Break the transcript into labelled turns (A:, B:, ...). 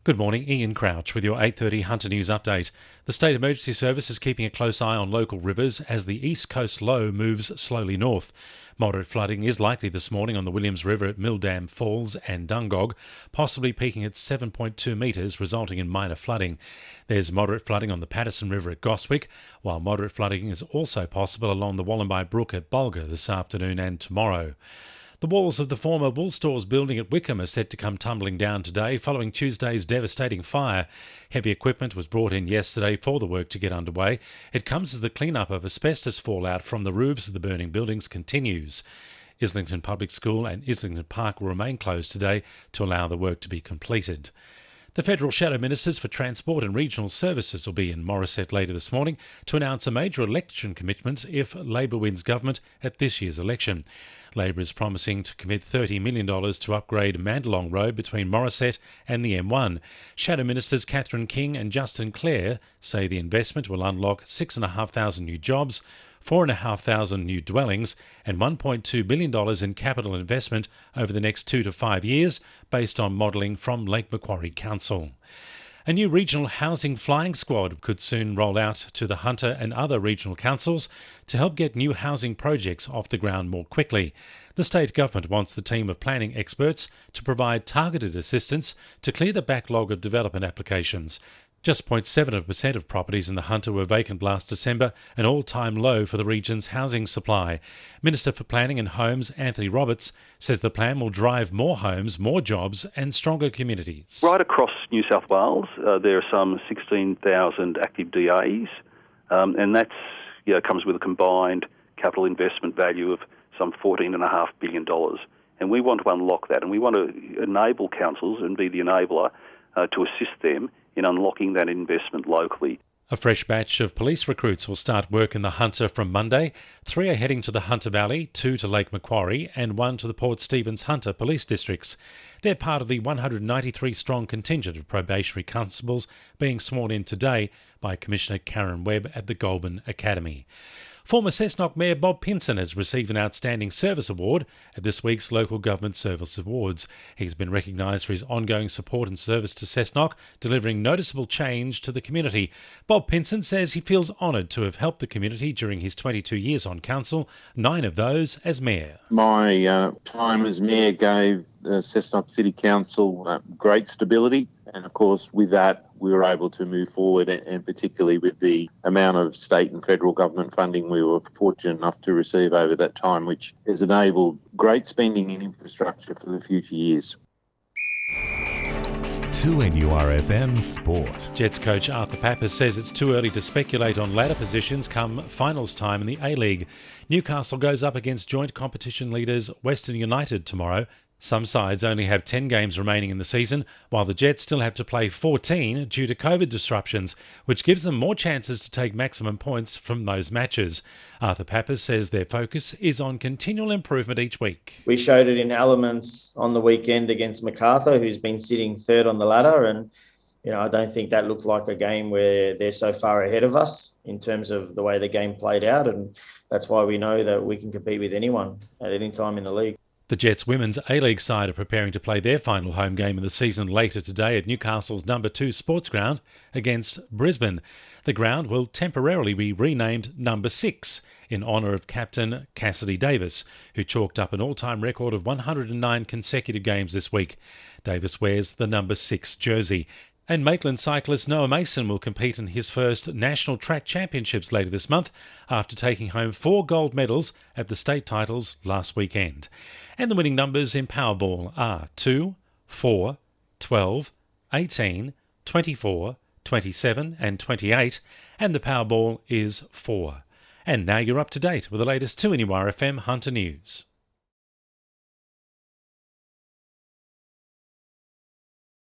A: Good morning, Ian Crouch with your 8:30 Hunter News Update. The State Emergency Service is keeping a close eye on local rivers as the East Coast Low moves slowly north. Moderate flooding is likely this morning on the Williams River at Milldam Falls and Dungog, possibly peaking at 7.2 metres, resulting in minor flooding. There's moderate flooding on the Patterson River at Goswick, while moderate flooding is also possible along the Wallumbye Brook at Bulga this afternoon and tomorrow. The walls of the former Wool Stores building at Wickham are set to come tumbling down today following Tuesday's devastating fire. Heavy equipment was brought in yesterday for the work to get underway. It comes as the clean-up of asbestos fallout from the roofs of the burning buildings continues. Islington Public School and Islington Park will remain closed today to allow the work to be completed. The Federal Shadow Ministers for Transport and Regional Services will be in Morisset later this morning to announce a major election commitment if Labor wins government at this year's election. Labor is promising to commit $30 million to upgrade Mandalong Road between Morisset and the M1. Shadow Ministers Catherine King and Justin Clare say the investment will unlock 6,500 new jobs, 4,500 new dwellings and $1.2 billion in capital investment over the next 2 to 5 years, based on modelling from Lake Macquarie Council. A new regional housing flying squad could soon roll out to the Hunter and other regional councils to help get new housing projects off the ground more quickly. The state government wants the team of planning experts to provide targeted assistance to clear the backlog of development applications. Just 0.7% of properties in the Hunter were vacant last December, an all-time low for the region's housing supply. Minister for Planning and Homes, Anthony Roberts, says the plan will drive more homes, more jobs and stronger communities.
B: Right across New South Wales, there are some 16,000 active DAs, and that comes with a combined capital investment value of some $14.5 billion. And we want to unlock that, and we want to enable councils and be the enabler to assist them in unlocking that investment locally.
A: A fresh batch of police recruits will start work in the Hunter from Monday. 3 are heading to the Hunter Valley, 2 to Lake Macquarie and 1 to the Port Stephens Hunter police districts. They're part of the 193-strong contingent of probationary constables being sworn in today by Commissioner Karen Webb at the Goulburn Academy. Former Cessnock Mayor Bob Pinson has received an Outstanding Service Award at this week's Local Government Service Awards. He's been recognised for his ongoing support and service to Cessnock, delivering noticeable change to the community. Bob Pinson says he feels honoured to have helped the community during his 22 years on council, 9 of those as mayor.
C: My time as mayor gave Cessnock City Council great stability, and of course with that we were able to move forward, and particularly with the amount of state and federal government funding we were fortunate enough to receive over that time, which has enabled great spending in infrastructure for the future years.
D: 2NURFM Sport.
A: Jets coach Arthur Pappas says it's too early to speculate on ladder positions come finals time in the A-League. Newcastle goes up against joint competition leaders Western United tomorrow. Some sides only have 10 games remaining in the season, while the Jets still have to play 14 due to COVID disruptions, which gives them more chances to take maximum points from those matches. Arthur Pappas says their focus is on continual improvement each week.
E: We showed it in elements on the weekend against MacArthur, who's been sitting third on the ladder, and I don't think that looked like a game where they're so far ahead of us in terms of the way the game played out, and that's why we know that we can compete with anyone at any time in the league.
A: The Jets women's A-League side are preparing to play their final home game of the season later today at Newcastle's number 2 sports ground against Brisbane. The ground will temporarily be renamed number 6 in honour of captain Cassidy Davis, who chalked up an all-time record of 109 consecutive games this week. Davis wears the number 6 jersey. And Maitland cyclist Noah Mason will compete in his first National Track Championships later this month after taking home 4 gold medals at the state titles last weekend. And the winning numbers in Powerball are 2, 4, 12, 18, 24, 27 and 28, and the Powerball is 4. And now you're up to date with the latest 2NURFM Hunter News.